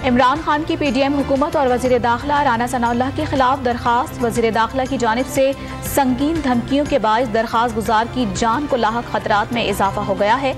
عمران خان کی P D M حکومت اور وزیر داخلہ رانا ثناءاللہ کے خلاف درخواست۔ وزیر داخلہ کی جانب سے سنگین دھمکیوں کے باعث درخواست گزار کی جان کو لاحق خطرات میں اضافہ ہو گیا ہے۔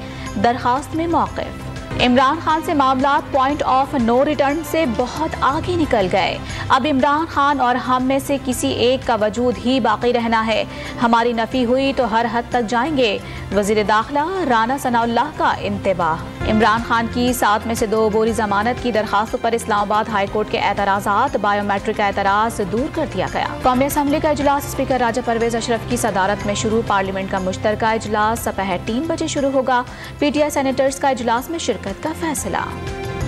درخواست میں موقف۔ عمران خان سے معاملات پوائنٹ آف نو ریٹرن سے بہت آگے نکل گئے۔ اب عمران خان اور ہم میں سے کسی ایک کا وجود ہی باقی رہنا ہے۔ ہماری نفی ہوئی تو ہر حد تک جائیں گے۔ وزیر داخلہ رانا ثناءاللہ کا انتباہ۔ عمران خان کی 7 میں سے 2 عبوری ضمانت کی درخواستوں پر اسلام آباد ہائی کورٹ کے اعتراضات۔ بائیو میٹرک کا اعتراض دور کر دیا گیا۔ قومی اسمبلی کا اجلاس اسپیکر راجہ پرویز اشرف کی صدارت میں شروع۔ پارلیمنٹ کا مشترکہ اجلاس دوپہر 3 بجے شروع ہوگا۔ پی ٹی آئی سینیٹرز کا اجلاس میں شرکت کا فیصلہ۔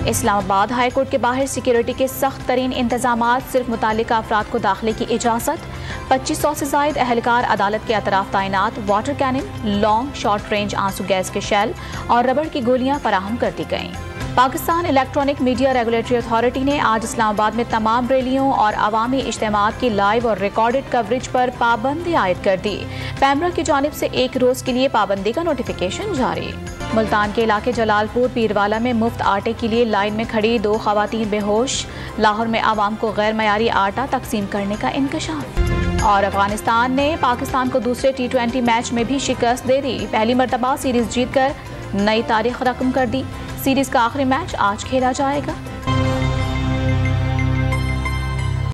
اسلام آباد ہائی کورٹ کے باہر سیکیورٹی کے سخت ترین انتظامات۔ صرف متعلقہ افراد کو داخلے کی اجازت۔ 2500 سے زائد اہلکار عدالت کے اطراف تعینات۔ Water cannon, long short range آنسو گیس کے شیل اور ربڑ کی گولیاں فراہم کر دی گئیں۔ Pakistan electronic media regulatory authority نے آج اسلام آباد میں تمام ریلیوں اور عوامی اجتماعات کی لائیو اور ریکارڈڈ کوریج پر پابندی عائد کر دی۔ پیمرا کی جانب سے 1 روز کے لیے پابندی کا نوٹیفیکیشن جاری۔ ملتان کے علاقے جلال پور پیروالا میں مفت آٹے کے لیے لائن میں کھڑی 2 خواتین بے ہوش۔ لاہور میں عوام کو غیر معیاری آٹا تقسیم کرنے کا انکشاف۔ اور افغانستان نے پاکستان کو دوسرے T20 میچ میں بھی شکست دے دی۔ پہلی مرتبہ سیریز جیت کر نئی تاریخ رقم کر دی۔ سیریز کا آخری میچ آج کھیلا جائے گا۔